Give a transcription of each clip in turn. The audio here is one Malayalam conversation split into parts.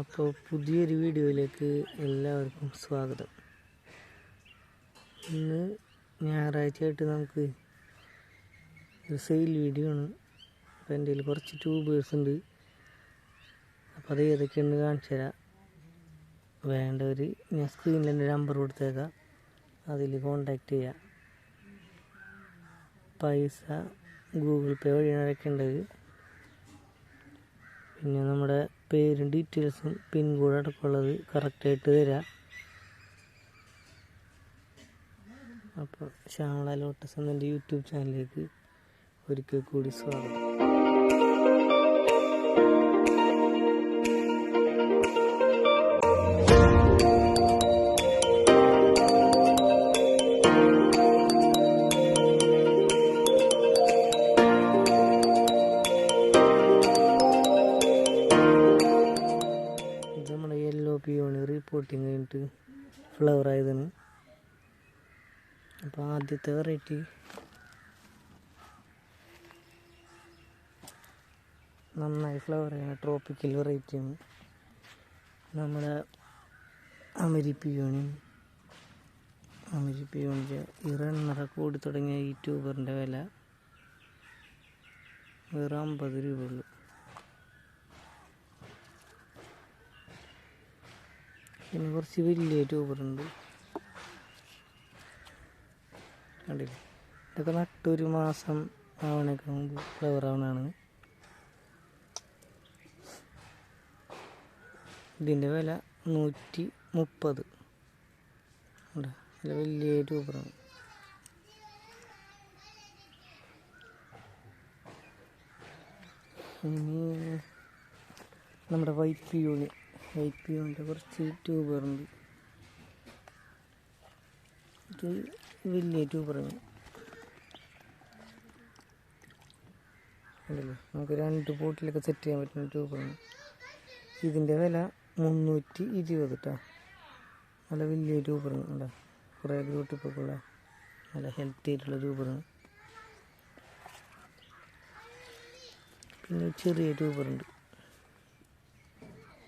അപ്പോൾ പുതിയൊരു വീഡിയോയിലേക്ക് എല്ലാവർക്കും സ്വാഗതം. ഇന്ന് ഞായറാഴ്ചയായിട്ട് നമുക്ക് ഒരു സെയിൽ വീഡിയോ ആണ്. അപ്പോൾ എൻ്റെ കയ്യിൽ കുറച്ച് ട്യൂബേഴ്സ് ഉണ്ട്. അപ്പോൾ അത് ഏതൊക്കെയുണ്ട് കാണിച്ചു തരാം. വേണ്ടവർ ഞാൻ സ്ക്രീനിൽ എൻ്റെ നമ്പർ കൊടുത്തേക്കാം, അതിൽ കോണ്ടാക്ട് ചെയ്യാം. പൈസ ഗൂഗിൾ പേ വഴിയാണ് അടയ്ക്കേണ്ടത്. പിന്നെ നമ്മുടെ പേരും ഡീറ്റെയിൽസും പിൻകോഡ് അടക്കമുള്ളത് കറക്റ്റായിട്ട് തരാം. അപ്പോൾ ശ്യാമള ലോട്ടസ് എന്നെൻ്റെ യൂട്യൂബ് ചാനലിലേക്ക് ഒരിക്കൽ കൂടി സ്വാഗതം. നമ്മുടെ യെല്ലോ പിയോണി റിപ്പോർട്ടിങ് കഴിഞ്ഞിട്ട് ഫ്ലവർ ആയതാണ്. അപ്പോൾ ആദ്യത്തെ വെറൈറ്റി നന്നായി ഫ്ലവർ ചെയ്യുന്ന ട്രോപ്പിക്കൽ വെറൈറ്റിയാണ് നമ്മുടെ അമരി പിയോണിൻ്റെ ഈ റണ്ണറൊക്കെ ഓടി തുടങ്ങിയ ഈ ട്യൂബറിൻ്റെ വില വെറും 50 രൂപയുള്ളൂ. പിന്നെ കുറച്ച് വലിയ ട്യൂബറുണ്ട്, കണ്ടില്ലേ. ഇതൊക്കെ നട്ടൊരു മാസം ആവണേക്ക് മുമ്പ് ഫ്ലവർ ആവണതാണ്. ഇതിൻ്റെ വില 130. നല്ല വലിയ ട്യൂബറാണ്. ഇനി നമ്മുടെ വൈറ്റ് പിയോണിൻ്റെ കുറച്ച് ട്യൂബറുണ്ട്. ഇത് വലിയ ട്യൂബറാണ്. ഉണ്ടല്ലോ, നമുക്ക് 2 പോട്ടിലൊക്കെ സെറ്റ് ചെയ്യാൻ പറ്റുന്ന ട്യൂബറാണ്. ഇതിൻ്റെ വില 320 കേട്ടോ. നല്ല വലിയ ട്യൂബറാണ്. ഉണ്ടോ, കുറേ ഗ്രൂട്ടിപ്പൊക്കെയുള്ള നല്ല ഹെൽത്തി ആയിട്ടുള്ള ട്യൂബറാണ്. പിന്നെ ചെറിയ ട്യൂബറുണ്ട്,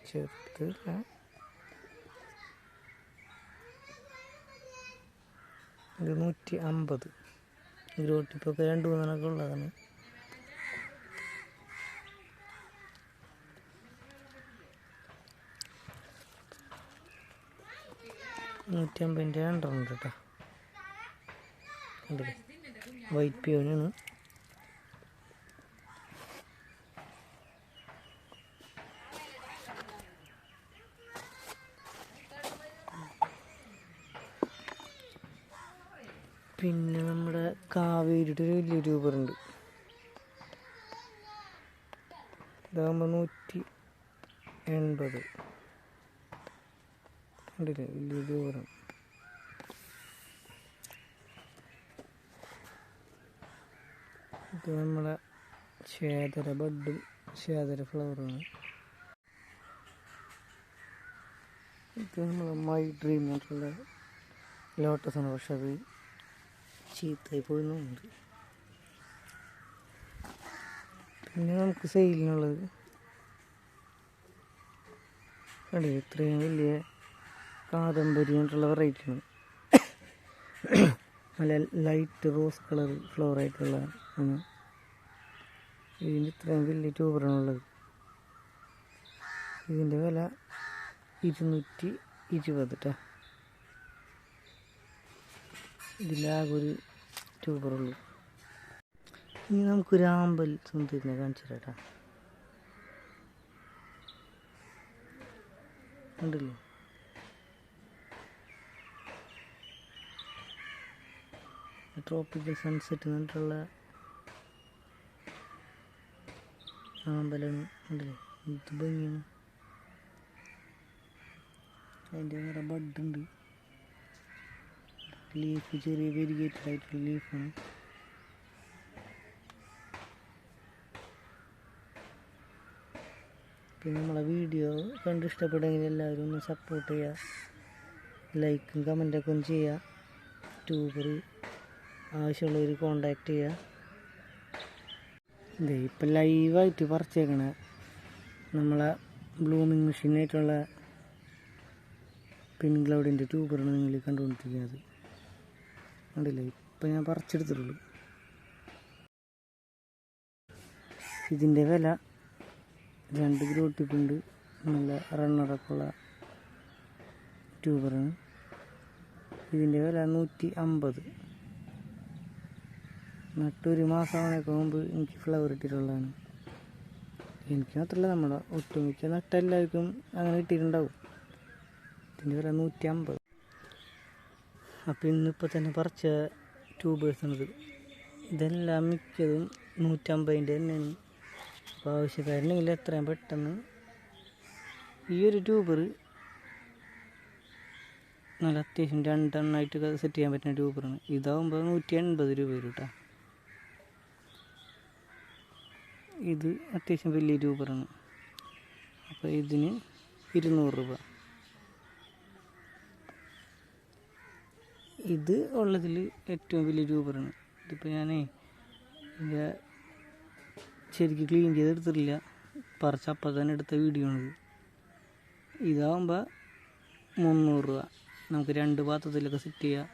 ചെറുതല്ല. ഇത് 150. ഗ്രോട്ടിപ്പൊക്കെ 2-3 ഉള്ളതാണ്. $150 രണ്ടെണ്ണം കേട്ടോ. കണ്ടില്ലേ, വൈറ്റ് പിയോനാണ്. പിന്നെ നമ്മുടെ കാവേരിയുടെ ഒരു വലിയ ട്യൂബറുണ്ട്. ഇതാകുമ്പോൾ 180. കണ്ടില്ലേ, വലിയ ട്യൂബറാണ്. ഇത് നമ്മളെ ശ്വേതര ബഡും ശ്വേതര ഫ്ലവറാണ്. ഇത് നമ്മളെ മൈ ഡ്രീം ആയിട്ടുള്ള ലോട്ടസാണ്. പക്ഷെ അത് ചീത്തയായി പോയിന്നുണ്ട്. പിന്നെ നമുക്ക് സെയിലിനുള്ളത് കണ്ടില്ലേ, ഇത്രയും വലിയ കാദംബരി ആയിട്ടുള്ള വെറൈറ്റിയാണ്. നല്ല ലൈറ്റ് റോസ് കളർ ഫ്ലവർ ആയിട്ടുള്ള ആണ്. ഇതിൻ്റെ ഇത്രയും വലിയ ട്യൂബറാണുള്ളത്. ഇതിൻ്റെ വില 220 കേട്ടോ. ഇതിലാകെ ഒരു ട്യൂബറുള്ളൂ. ഇനി നമുക്കൊരു ആമ്പൽ സുന്ദരിനെ കാണിച്ചു തരാം കേട്ടോ. കണ്ടില്ലേ, ട്രോപ്പിക്കൽ സൺസെറ്റ് എന്നിട്ടുള്ള ആമ്പലാണ്. കണ്ടില്ലേ, ഇത് ഭംഗിയാണ്. അതിൻ്റെ വേറെ ബഡുണ്ട്. ലീഫ് ചെറിയ വെരിഗേറ്റഡ് ആയിട്ടുള്ള ലീഫാണ്. പിന്നെ നമ്മളെ വീഡിയോ കണ്ട് ഇഷ്ടപ്പെടുമെങ്കിൽ എല്ലാവരും ഒന്ന് സപ്പോർട്ട് ചെയ്യുക, ലൈക്കും കമൻറ്റൊക്കെ ഒന്ന് ചെയ്യുക. ട്യൂബർ ആവശ്യമുള്ളവർ കോണ്ടാക്ട് ചെയ്യുക. ഇപ്പം ലൈവായിട്ട് പറിച്ചേക്കണ നമ്മളെ ബ്ലൂമിങ് മെഷീനായിട്ടുള്ള പിൻ ക്ലൗഡിൻ്റെ ട്യൂബറാണ് നിങ്ങൾ കണ്ടുകൊണ്ടിരിക്കുന്നത്. കണ്ടില്ലേ, ഇപ്പം ഞാൻ പറിച്ചെടുത്തിട്ടുള്ളൂ. ഇതിൻ്റെ വില 2 ഗ്രോ ടിപ്പുണ്ട്, നല്ല റണ്ണറൊക്കെ ഉള്ള ട്യൂബറാണ്. ഇതിൻ്റെ വില 150. നട്ടൊരു മാസമാണൊക്കെ മുമ്പ് എനിക്ക് ഫ്ലവർ ഇട്ടിട്ടുള്ളതാണ്. എനിക്ക് മാത്രമല്ല, നമ്മുടെ ഒട്ടുമിക്ക നട്ടെല്ലാവർക്കും അങ്ങനെ ഇട്ടിട്ടുണ്ടാവും. ഇതിൻ്റെ വില 150. അപ്പോൾ ഇന്നിപ്പോൾ തന്നെ പറിച്ച ട്യൂബേഴ്സാണിത്. ഇതെല്ലാം മിക്കതും 150-ൻ്റെ തന്നെയാണ്. അപ്പോൾ ആവശ്യക്കാരുണ്ടെങ്കിൽ എത്രയും പെട്ടെന്ന് ഈ ഒരു ട്യൂബർ നല്ല അത്യാവശ്യം 2 എണ്ണമായിട്ട് സെറ്റ് ചെയ്യാൻ പറ്റുന്ന ട്യൂബറാണ്. ഇതാവുമ്പോൾ 180 രൂപ വരും കേട്ടോ. ഇത് അത്യാവശ്യം വലിയ ട്യൂബറാണ്. അപ്പോൾ ഇതിന് 200 രൂപ. ഇത് ഉള്ളതിൽ ഏറ്റവും വലിയ ട്യൂബറാണ്. ഇതിപ്പോൾ ഞാനേ ശരിക്കും ക്ലീൻ ചെയ്തെടുത്തിട്ടില്ല, പറിച്ചപ്പോൾ തന്നെ എടുത്ത വീഡിയോ ആണിത്. ഇതാകുമ്പോൾ 300 രൂപ. നമുക്ക് 2 പാത്രത്തിലൊക്കെ സെറ്റ് ചെയ്യാം.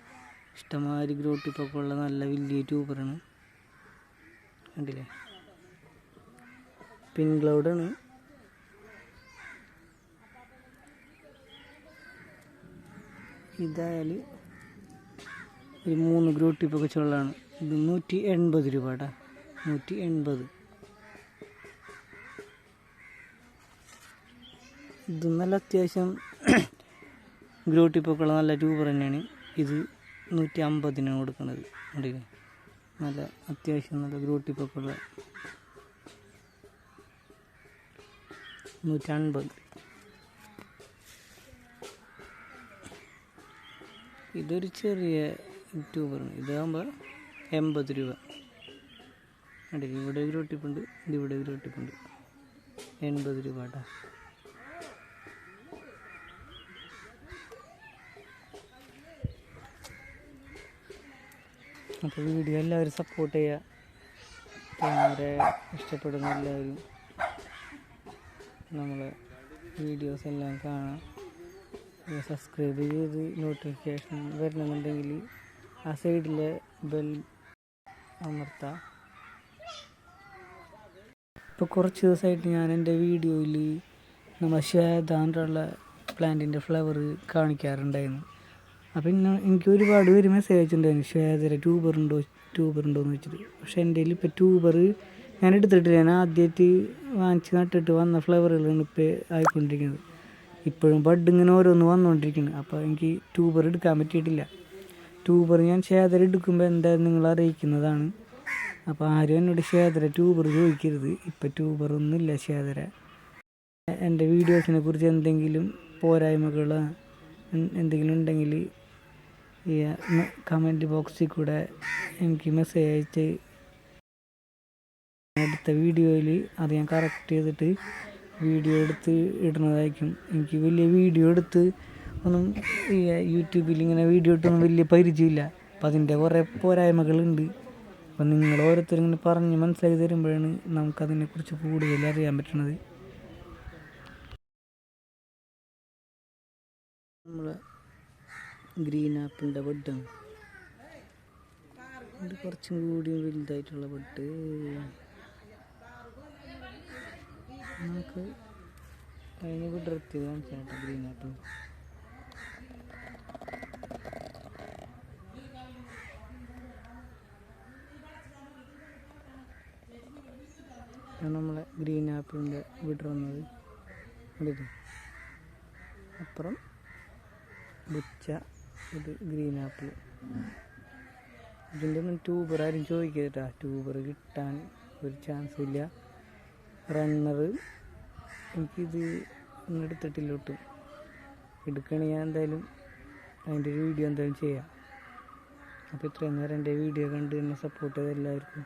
ഇഷ്ടംമാതിരി ഗ്രോ ടിപ്പൊക്കെ ഉള്ള നല്ല വലിയ ട്യൂബറാണ്. കണ്ടില്ലേ, പിൻ ക്ലൗഡാണ്. ഇതായാൽ ഒരു 3 ഗ്രോ ടിപ്പൊക്കെ വെച്ചുള്ളതാണ്. ഇത് 180 രൂപ കേട്ടോ, 180. ഇത് നല്ല അത്യാവശ്യം ഗ്രോ ടിപ്പൊക്കെ ഉള്ള നല്ല ട്യൂബർ തന്നെയാണ്. ഇത് 150-നാണ് കൊടുക്കുന്നത്. കണ്ടില്ലേ, നല്ല അത്യാവശ്യം നല്ല ഗ്രോ ടിപ്പൊക്കെ ഉള്ള 150. ഇതൊരു ചെറിയ ട്യൂബറാണ്. ഇതാകുമ്പോൾ 80 രൂപ. കണ്ടില്ലേ, ഇവിടെ ഗ്രോ ടിപ്പുണ്ട്, ഇതിവിടെ ഗ്രോ ടിപ്പുണ്ട്. 80 രൂപ കേട്ടോ. അപ്പോൾ വീഡിയോ എല്ലാവരും സപ്പോർട്ട് ചെയ്യുക. വളരെ ഇഷ്ടപ്പെടുന്ന എല്ലാവരും നമ്മളെ വീഡിയോസ് എല്ലാം കാണാം. സബ്സ്ക്രൈബ് ചെയ്ത് നോട്ടിഫിക്കേഷൻ വരണമെന്നുണ്ടെങ്കിൽ ആ സൈഡിലെ ബെൽ അമർത്താം. ഇപ്പോൾ കുറച്ച് ദിവസമായിട്ട് ഞാൻ എൻ്റെ വീഡിയോയിൽ നമ്മൾ ശ്വേതാണ്ടുള്ള പ്ലാന്റിൻ്റെ ഫ്ലവർ കാണിക്കാറുണ്ടായിരുന്നു. അപ്പോൾ എനിക്ക് ഒരുപാട് പേര് മെസ്സേജ് അയച്ചിട്ടുണ്ടായിരുന്നു, ശ്വേതര ട്യൂബറുണ്ടോ എന്ന് വെച്ചിട്ട്. പക്ഷേ എൻ്റെ കയ്യിൽ ഇപ്പോൾ ട്യൂബർ ഞാൻ എടുത്തിട്ടില്ല. ഞാൻ ആദ്യമായിട്ട് വാങ്ങിച്ച് നട്ടിട്ട് വന്ന ഫ്ലവറുകളാണ് ഇപ്പോൾ ആയിക്കൊണ്ടിരിക്കുന്നത്. ഇപ്പോഴും ബഡ് ഇങ്ങനെ ഓരോന്ന് വന്നുകൊണ്ടിരിക്കുന്നത്. അപ്പോൾ എനിക്ക് ട്യൂബർ എടുക്കാൻ പറ്റിയിട്ടില്ല. ട്യൂബർ ഞാൻ ശ്വേതര എടുക്കുമ്പോൾ എന്തായാലും നിങ്ങൾ അറിയിക്കുന്നതാണ്. അപ്പോൾ ആരും എന്നോട് ശ്വേതര ട്യൂബർ ചോദിക്കരുത്. ഇപ്പോൾ ട്യൂബറൊന്നുമില്ല ശ്വേതര. എൻ്റെ വീഡിയോസിനെ കുറിച്ച് എന്തെങ്കിലും പോരായ്മകൾ എന്തെങ്കിലും ഉണ്ടെങ്കിൽ ഈ കമൻറ്റ് ബോക്സിൽ കൂടെ എനിക്ക് മെസ്സേജ് അയച്ച് അടുത്ത വീഡിയോയിൽ അത് ഞാൻ കറക്റ്റ് ചെയ്തിട്ട് വീഡിയോ എടുത്ത് ഇടുന്നതായിരിക്കും. എനിക്ക് വലിയ വീഡിയോ എടുത്ത് ഒന്നും ഈ യൂട്യൂബിൽ ഇങ്ങനെ വീഡിയോ ഇട്ടൊന്നും വലിയ പരിചയമില്ല. അപ്പം അതിൻ്റെ കുറേ പോരായ്മകളുണ്ട്. അപ്പം നിങ്ങൾ ഓരോരുത്തരും ഇങ്ങനെ പറഞ്ഞ് മനസ്സിലാക്കി തരുമ്പോഴാണ് നമുക്കതിനെക്കുറിച്ച് കൂടുതൽ അറിയാൻ പറ്റുന്നത്. നമ്മൾ ഗ്രീൻ ആപ്പിളിൻ്റെ ബഡാണ്. ഇത് കുറച്ചും കൂടി വലുതായിട്ടുള്ള ബഡ്. നമുക്ക് അതിന് വിടർത്തി കാണിക്കാം കേട്ടോ. ഗ്രീൻ ആപ്പിൾ നമ്മളെ ഗ്രീൻ ആപ്പിളിൻ്റെ വിടർന്നത് കണ്ടില്ലേ. അപ്പുറം ബുച്ച, ഇത് ഗ്രീൻ ആപ്പിൾ. ഇതിൻ്റെ ഒന്നും ട്യൂബർ ആരും ചോദിക്കരുതാ. ട്യൂബർ കിട്ടാൻ ഒരു ചാൻസും ഇല്ല. റണ്ണർ എനിക്കിത് ഒന്നും എടുത്തിട്ടില്ല ഒട്ടും. എടുക്കുകയാണെങ്കിൽ ഞാൻ എന്തായാലും അതിൻ്റെ ഒരു വീഡിയോ എന്തായാലും ചെയ്യാം. അപ്പോൾ ഇത്രയും നേരം എൻ്റെ വീഡിയോ കണ്ട് എന്നെ സപ്പോർട്ട് ചെയ്ത എല്ലാവർക്കും